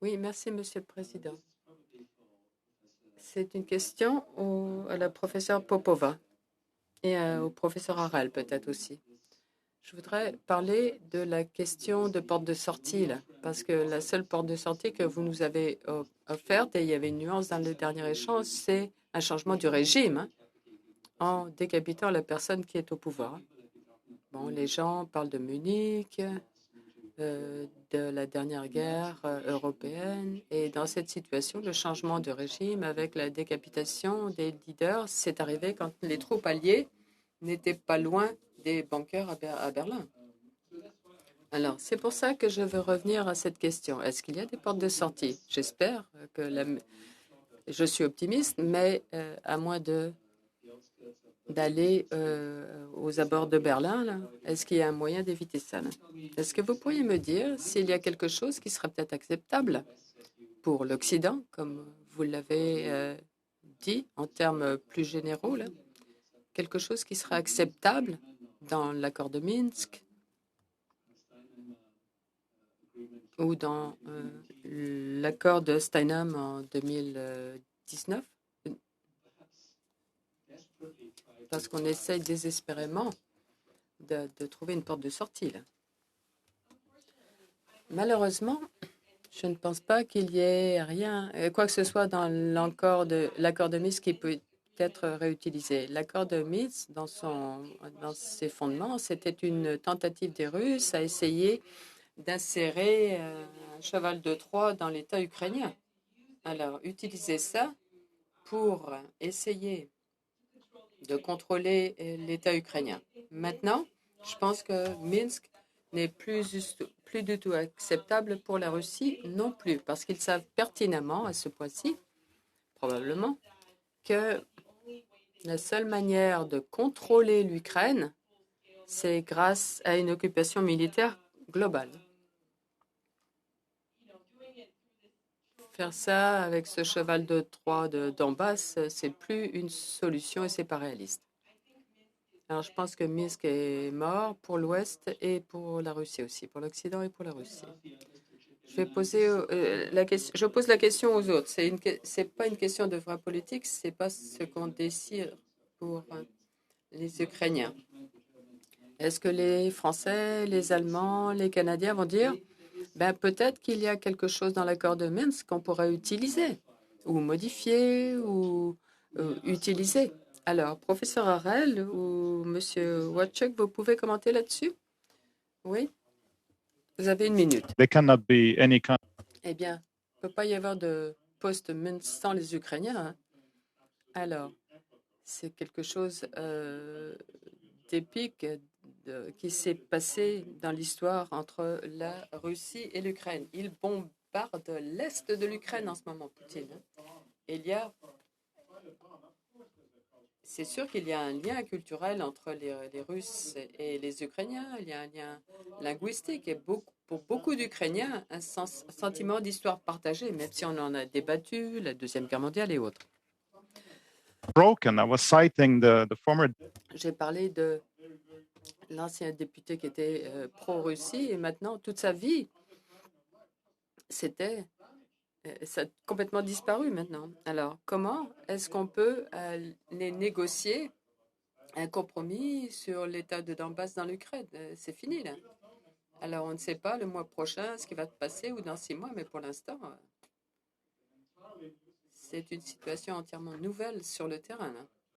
Oui, merci, Monsieur le Président. C'est une question à la professeure Popova et au professeur Harel peut-être aussi. Je voudrais parler de la question de porte de sortie, là, parce que la seule porte de sortie que vous nous avez offerte, et il y avait une nuance dans le dernier échange, c'est un changement du régime, hein, en décapitant la personne qui est au pouvoir. Bon, les gens parlent de Munich, de la dernière guerre européenne, et dans cette situation, le changement de régime avec la décapitation des leaders, c'est arrivé quand les troupes alliées n'étaient pas loin des bunkers à Berlin. Alors, c'est pour ça que je veux revenir à cette question. Est-ce qu'il y a des portes de sortie? J'espère que je suis optimiste, mais à moins d'aller aux abords de Berlin, là, est-ce qu'il y a un moyen d'éviter ça, là? Est-ce que vous pourriez me dire s'il y a quelque chose qui serait peut-être acceptable pour l'Occident, comme vous l'avez dit en termes plus généraux, là? Quelque chose qui serait acceptable dans l'accord de Minsk ou dans l'accord de Steinheim en 2019, parce qu'on essaye désespérément de trouver une porte de sortie, là. Malheureusement, je ne pense pas qu'il y ait rien, quoi que ce soit dans l'accord de Minsk qui peut être réutilisé. L'accord de Minsk, dans ses fondements, c'était une tentative des Russes à essayer d'insérer un cheval de Troie dans l'État ukrainien. Alors, utiliser ça pour essayer de contrôler l'État ukrainien. Maintenant, je pense que Minsk n'est plus du tout acceptable pour la Russie non plus, parce qu'ils savent pertinemment, à ce point-ci, probablement, que la seule manière de contrôler l'Ukraine, c'est grâce à une occupation militaire globale. Faire ça avec ce cheval de Troie de Donbass, c'est plus une solution et c'est pas réaliste. Alors, je pense que Minsk est mort pour l'Ouest et pour la Russie aussi, pour l'Occident et pour la Russie. Je vais poser la question. Je pose la question aux autres. C'est pas une question de vraie politique. C'est pas ce qu'on décide pour les Ukrainiens. Est-ce que les Français, les Allemands, les Canadiens vont dire, ben peut-être qu'il y a quelque chose dans l'accord de Minsk qu'on pourrait utiliser ou modifier ou utiliser. Alors, professeur Harel ou monsieur Wachuk, vous pouvez commenter là-dessus? Oui, vous avez une minute. There cannot be any kind. Eh bien, il ne peut pas y avoir de post-Minsk sans les Ukrainiens, hein. Alors, c'est quelque chose d'épique qui s'est passé dans l'histoire entre la Russie et l'Ukraine. Il bombarde l'est de l'Ukraine en ce moment, Poutine, hein. Il y a, c'est sûr qu'il y a un lien culturel entre les Russes et les Ukrainiens. Il y a un lien linguistique et pour beaucoup d'Ukrainiens, un sentiment d'histoire partagée, même si on en a débattu, la Deuxième Guerre mondiale et autres. Broken. I was citing the former. J'ai parlé de l'ancien député qui était pro-Russie et maintenant, toute sa vie, ça a complètement disparu maintenant. Alors, comment est-ce qu'on peut les négocier un compromis sur l'état de Donbass dans l'Ukraine? C'est fini, là. Alors, on ne sait pas le mois prochain ce qui va se passer ou dans 6 mois, mais pour l'instant, c'est une situation entièrement nouvelle sur le terrain, là.